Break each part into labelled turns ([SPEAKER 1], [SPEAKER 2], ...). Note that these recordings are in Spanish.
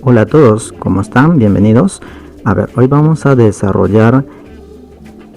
[SPEAKER 1] Hola a todos, ¿cómo están? Bienvenidos. Hoy vamos a desarrollar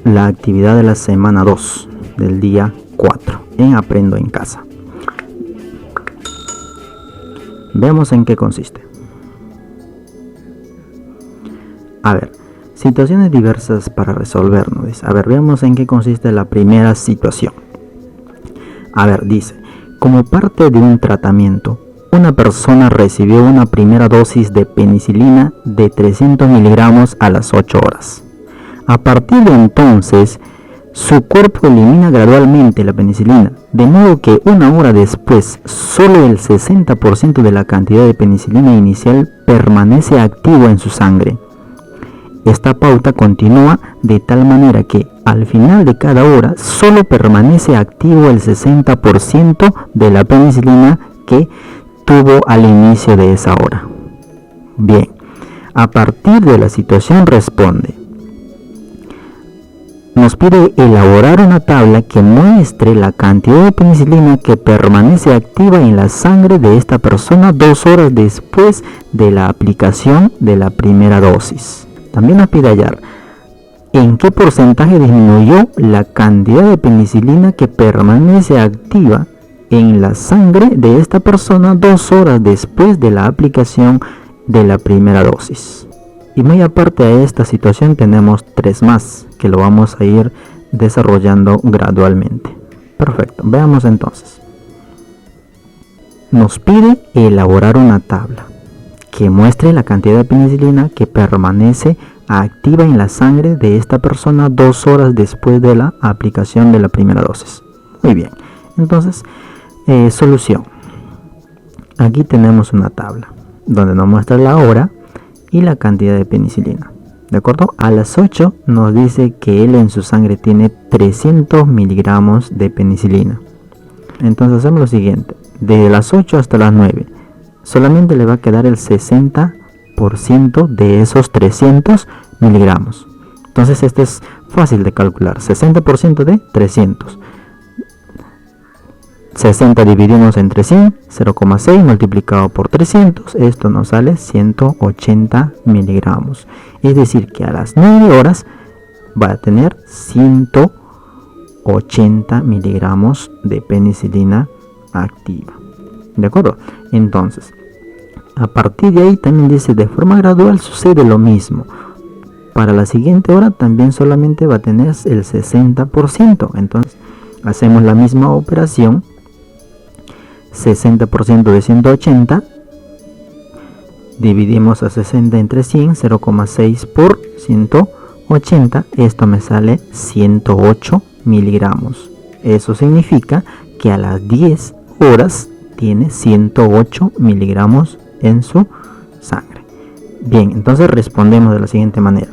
[SPEAKER 1] la actividad de la semana 2 del día 4 en Aprendo en Casa. Veamos en qué consiste. Situaciones diversas para resolvernos. Veamos en qué consiste la primera situación. Dice, como parte de un tratamiento, una persona recibió una primera dosis de penicilina de 300 miligramos a las 8 horas. A partir de entonces, su cuerpo elimina gradualmente la penicilina, de modo que una hora después, solo el 60% de la cantidad de penicilina inicial permanece activo en su sangre. Esta pauta continúa de tal manera que, al final de cada hora, solo permanece activo el 60% de la penicilina que tuvo al inicio de esa hora. Bien, a partir de la situación responde. Nos pide elaborar una tabla que muestre la cantidad de penicilina que permanece activa en la sangre de esta persona 2 horas después de la aplicación de la primera dosis. También nos pide hallar en qué porcentaje disminuyó la cantidad de penicilina que permanece activa en la sangre de esta persona 2 horas después de la aplicación de la primera dosis. Y muy aparte de esta situación tenemos 3 más que lo vamos a ir desarrollando gradualmente. Perfecto, veamos entonces. Nos pide elaborar una tabla que muestre la cantidad de penicilina que permanece activa en la sangre de esta persona 2 horas después de la aplicación de la primera dosis. Muy bien, entonces solución. Aquí tenemos una tabla donde nos muestra la hora y la cantidad de penicilina. ¿De acuerdo? A las 8 nos dice que él en su sangre tiene 300 miligramos de penicilina. Entonces hacemos lo siguiente. De las 8 hasta las 9 solamente le va a quedar el 60% de esos 300 miligramos. Entonces este es fácil de calcular. 60% de 300. 60 dividimos entre 100, 0,6 multiplicado por 300, esto nos sale 180 miligramos. Es decir, que a las 9 horas va a tener 180 miligramos de penicilina activa. ¿De acuerdo? Entonces, a partir de ahí también dice, de forma gradual sucede lo mismo. Para la siguiente hora también solamente va a tener el 60%. Entonces, hacemos la misma operación. 60% de 180 dividimos a 60 entre 100, 0,6 por 180, esto me sale 108 miligramos. Eso significa que a las 10 horas tiene 108 miligramos en su sangre. Bien, entonces respondemos de la siguiente manera.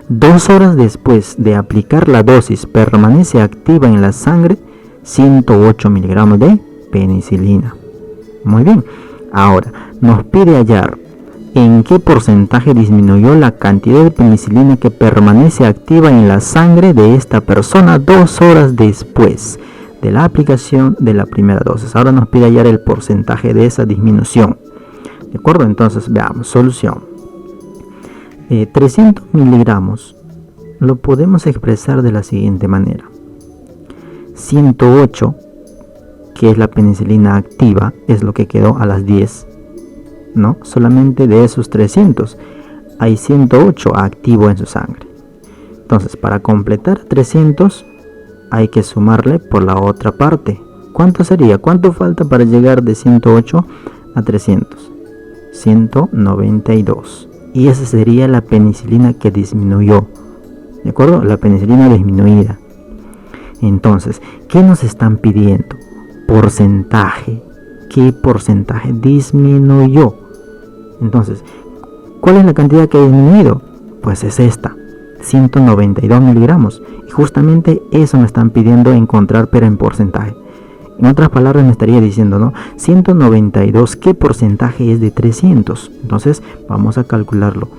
[SPEAKER 1] 2 horas después de aplicar la dosis permanece activa en la sangre 108 miligramos de penicilina. Muy bien, ahora nos pide hallar en qué porcentaje disminuyó la cantidad de penicilina que permanece activa en la sangre de esta persona 2 horas después de la aplicación de la primera dosis. Ahora nos pide hallar el porcentaje de esa disminución. ¿De acuerdo? Entonces veamos, solución. 300 miligramos lo podemos expresar de la siguiente manera. 108, que es la penicilina activa, es lo que quedó a las 10, ¿no? Solamente de esos 300 hay 108 activo en su sangre. Entonces, para completar 300 hay que sumarle por la otra parte. ¿Cuánto sería? ¿Cuánto falta para llegar de 108 a 300? 192. Y esa sería la penicilina que disminuyó. ¿De acuerdo? La penicilina disminuida. Entonces, ¿qué nos están pidiendo? Porcentaje. ¿Qué porcentaje disminuyó? Entonces, ¿cuál es la cantidad que ha disminuido? Pues es esta, 192 miligramos. Y justamente eso me están pidiendo encontrar, pero en porcentaje. En otras palabras me estaría diciendo, ¿no? 192, ¿qué porcentaje es de 300? Entonces, vamos a calcularlo.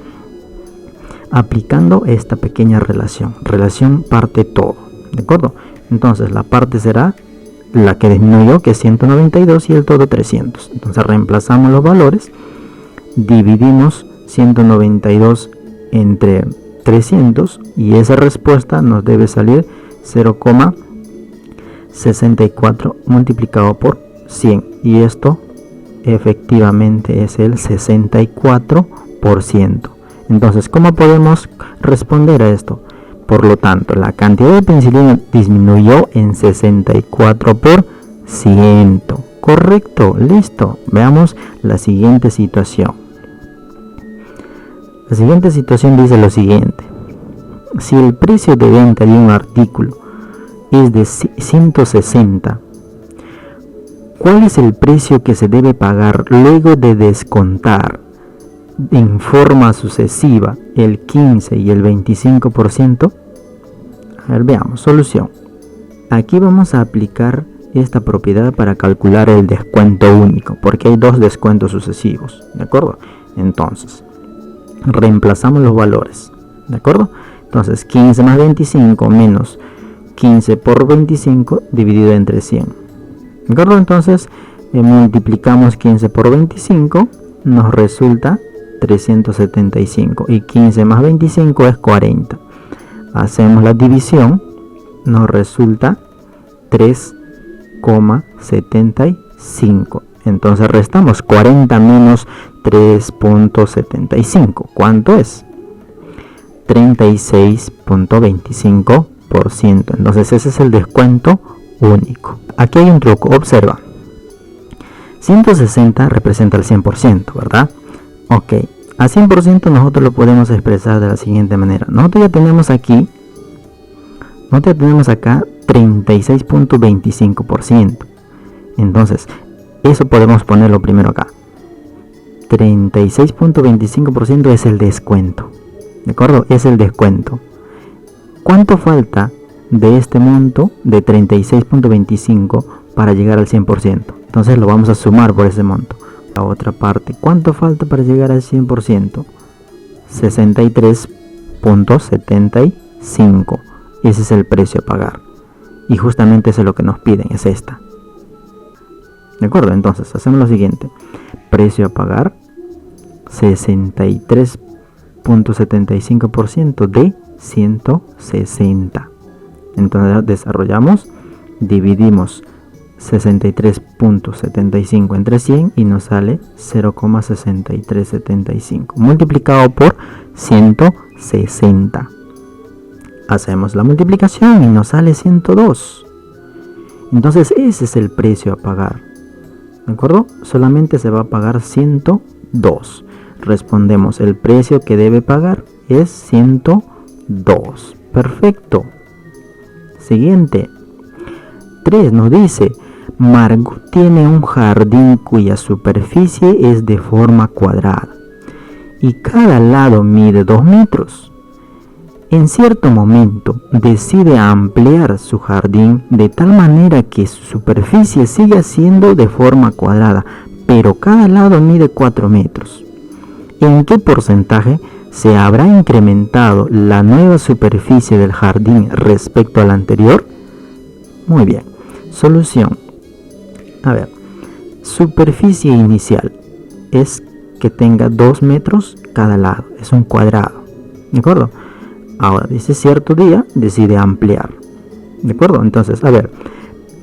[SPEAKER 1] Aplicando esta pequeña relación. Relación parte todo. ¿De acuerdo? Entonces, la parte será la que disminuyó, que es 192, y el todo 300. Entonces reemplazamos los valores dividimos 192 entre 300 y esa respuesta nos debe salir 0,64 multiplicado por 100, y esto efectivamente es el 64%. Entonces, ¿cómo podemos responder a esto? Por lo tanto, la cantidad de penicilina disminuyó en 64%. Correcto, listo. Veamos la siguiente situación. La siguiente situación dice lo siguiente: si el precio de venta de un artículo es de 160, ¿cuál es el precio que se debe pagar luego de descontar en forma sucesiva el 15 y el 25%? A ver, veamos. Solución. Aquí vamos a aplicar esta propiedad para calcular el descuento único, porque hay dos descuentos sucesivos, ¿de acuerdo? Entonces, reemplazamos los valores, ¿de acuerdo? Entonces, 15 más 25 menos 15 por 25 dividido entre 100, ¿de acuerdo? Entonces, multiplicamos 15 por 25, nos resulta 375, y 15 más 25 es 40. Hacemos la división, nos resulta 3,75. Entonces restamos 40 menos 3,75. ¿Cuánto es? 36,25%. Entonces ese es el descuento único. Aquí hay un truco, observa. 160 representa el 100%, ¿verdad? Ok, a 100% nosotros lo podemos expresar de la siguiente manera. Nosotros ya tenemos aquí, acá 36,25%. Entonces, eso podemos ponerlo primero acá. 36,25% es el descuento. ¿De acuerdo? Es el descuento. ¿Cuánto falta de este monto de 36,25 para llegar al 100%? Entonces lo vamos a sumar por ese monto. La otra parte, ¿cuánto falta para llegar al 100%? 63,75. Ese es el precio a pagar. Y justamente eso es lo que nos piden, es esta. ¿De acuerdo? Entonces hacemos lo siguiente. Precio a pagar, 63,75% de 160. Entonces desarrollamos, dividimos 63,75 entre 100 y nos sale 0,6375 multiplicado por 160. Hacemos la multiplicación y nos sale 102. Entonces ese es el precio a pagar. ¿De acuerdo? Solamente se va a pagar 102. Respondemos, el precio que debe pagar es 102. Perfecto. Siguiente. 3 nos dice: Margot tiene un jardín cuya superficie es de forma cuadrada y cada lado mide 2 metros. En cierto momento decide ampliar su jardín de tal manera que su superficie siga siendo de forma cuadrada, pero cada lado mide 4 metros. ¿En qué porcentaje se habrá incrementado la nueva superficie del jardín respecto a la anterior? Muy bien. Solución. A ver, superficie inicial es que tenga 2 metros cada lado, es un cuadrado, ¿de acuerdo? Ahora dice cierto día decide ampliar, ¿de acuerdo? Entonces, a ver,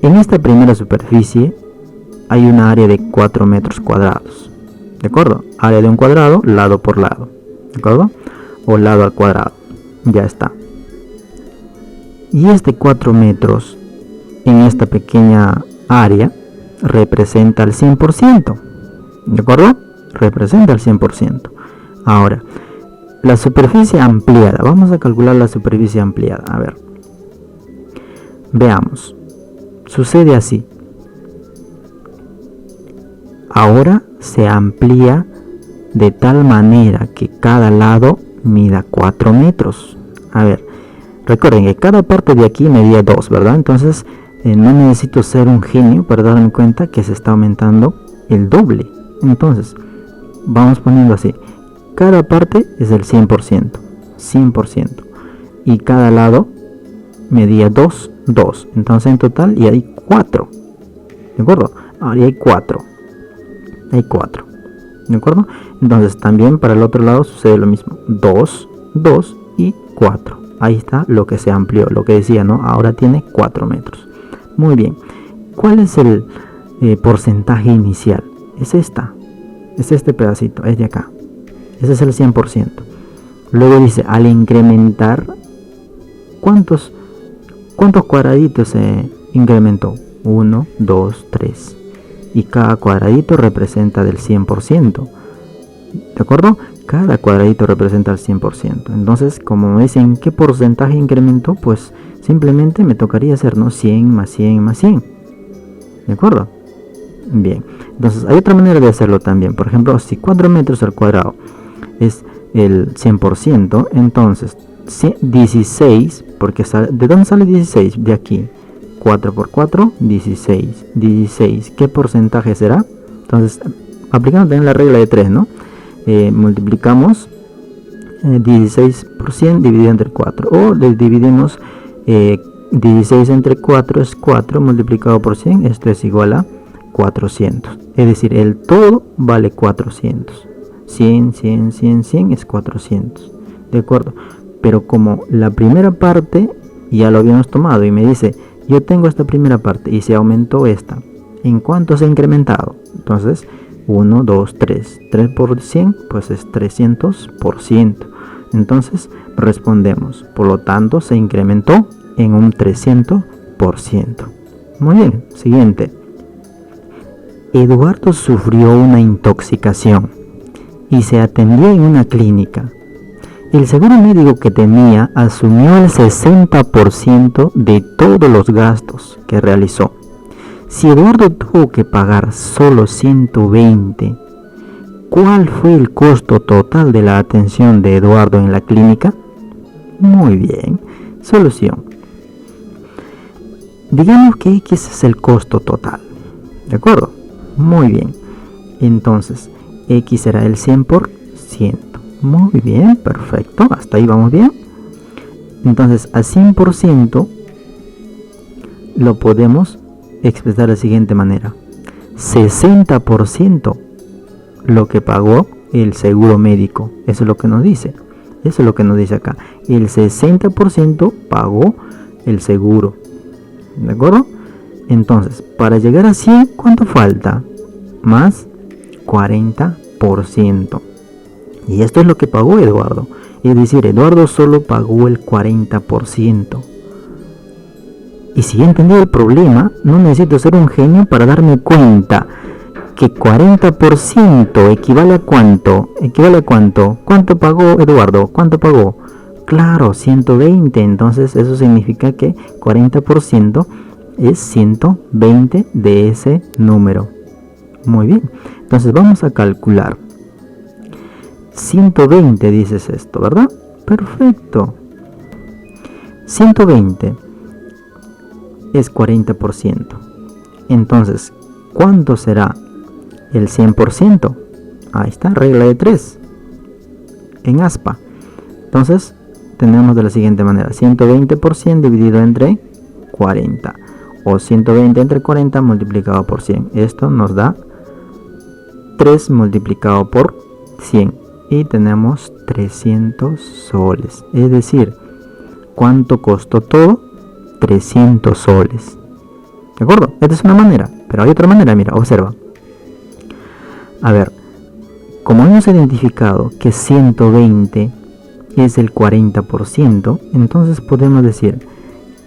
[SPEAKER 1] en esta primera superficie hay una área de 4 metros cuadrados, ¿de acuerdo? Área de un cuadrado, lado por lado, ¿de acuerdo? O lado al cuadrado, ya está. Y este 4 metros en esta pequeña área representa el 100%, ¿de acuerdo? Representa el 100%. Ahora, la superficie ampliada, vamos a calcular la superficie ampliada. A ver, veamos, sucede así. Ahora se amplía de tal manera que cada lado mida 4 metros. A ver, recuerden que cada parte de aquí medía 2, ¿verdad? Entonces no necesito ser un genio para darme cuenta que se está aumentando el doble. Entonces vamos poniendo así: cada parte es el 100%, y cada lado medía 2. Entonces en total y hay 4, ¿de acuerdo? Ahora hay 4, ¿De acuerdo? Entonces también para el otro lado sucede lo mismo. 2, 2 y 4. Ahí está lo que se amplió, lo que decía, ¿no? Ahora tiene 4 metros. Muy bien. ¿Cuál es el porcentaje inicial? Es esta. Es este pedacito, es de acá. Ese es el 100%. Luego dice, al incrementar, ¿cuántos cuadraditos se incrementó? 1, 2, 3. Y cada cuadradito representa del 100%. ¿De acuerdo? Cada cuadradito representa el 100%. Entonces, como me dicen qué porcentaje incrementó, pues simplemente me tocaría hacer, ¿no? 100 más 100 más 100. ¿De acuerdo? Bien. Entonces, hay otra manera de hacerlo también. Por ejemplo, si 4 metros al cuadrado es el 100%, entonces 16, porque ¿de dónde sale 16? De aquí. 4 por 4, 16. 16, ¿qué porcentaje será? Entonces, aplicando también la regla de 3, ¿no? Multiplicamos 16% dividido entre 4. O le dividimos 16 entre 4 es 4 multiplicado por 100. Esto es igual a 400. Es decir, el todo vale 400. 100, 100, 100, 100 es 400. ¿De acuerdo? Pero como la primera parte ya lo habíamos tomado y me dice, yo tengo esta primera parte y se aumentó esta, ¿en cuánto se ha incrementado? Entonces, 1, 2, 3. 3 por 100, pues es 300%. Entonces, respondemos. Por lo tanto, se incrementó en un 300%. Muy bien, siguiente. Eduardo sufrió una intoxicación y se atendió en una clínica. El seguro médico que tenía asumió el 60% de todos los gastos que realizó. Si Eduardo tuvo que pagar solo 120, ¿cuál fue el costo total de la atención de Eduardo en la clínica? Muy bien. Solución. Digamos que X es el costo total. ¿De acuerdo? Muy bien. Entonces, X será el 100%. Muy bien, perfecto. Hasta ahí vamos bien. Entonces, a 100% lo podemos expresar de la siguiente manera. 60% lo que pagó el seguro médico. Eso es lo que nos dice. Eso es lo que nos dice acá. El 60% pagó el seguro. ¿De acuerdo? Entonces, para llegar a 100, ¿cuánto falta? Más 40%. Y esto es lo que pagó Eduardo. Es decir, Eduardo solo pagó el 40%. Y si he entendido el problema, no necesito ser un genio para darme cuenta que 40% equivale a ¿cuánto? ¿Equivale a cuánto? ¿Cuánto pagó Eduardo? ¿Cuánto pagó? Claro, 120. Entonces eso significa que 40% es 120 de ese número. Muy bien. Entonces vamos a calcular. 120 dices esto, ¿verdad? Perfecto. 120 es 40%. Entonces, ¿cuánto será el 100%? Ahí está, regla de 3. En aspa. Entonces, tenemos de la siguiente manera. 120% dividido entre 40. O 120 entre 40 multiplicado por 100. Esto nos da 3 multiplicado por 100. Y tenemos 300 soles. Es decir, ¿cuánto costó todo? 300 soles. ¿De acuerdo? Esta es una manera. Pero hay otra manera, mira, observa. A ver, como hemos identificado que 120 es el 40%, entonces podemos decir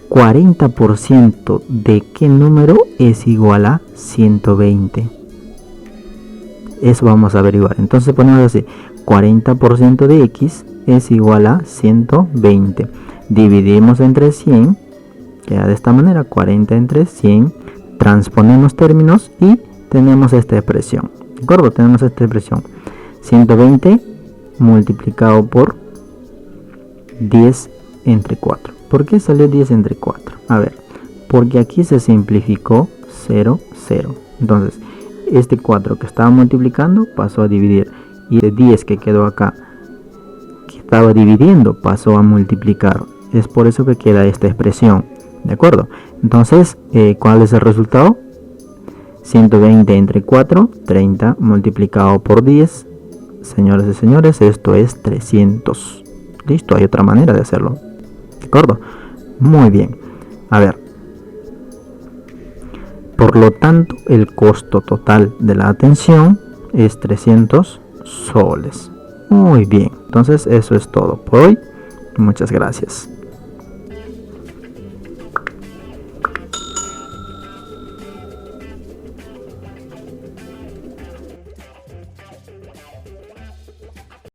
[SPEAKER 1] 40% de qué número es igual a 120. Eso vamos a averiguar. Entonces ponemos así, 40% de X es igual a 120. Dividimos entre 100, queda de esta manera, 40 entre 100. Transponemos términos y tenemos esta expresión. ¿De acuerdo? Tenemos esta expresión. 120 multiplicado por 10 entre 4. ¿Por qué salió 10 entre 4? A ver, porque aquí se simplificó 0, 0. Entonces, este 4 que estaba multiplicando pasó a dividir. Y el 10 que quedó acá, que estaba dividiendo, pasó a multiplicar. Es por eso que queda esta expresión. ¿De acuerdo? Entonces, ¿cuál es el resultado? 120 entre 4, 30 multiplicado por 10. Señoras y señores, esto es 300. Listo, hay otra manera de hacerlo. ¿De acuerdo? Muy bien. A ver. Por lo tanto, el costo total de la atención es 300 soles. Muy bien. Entonces, eso es todo por hoy. Muchas gracias.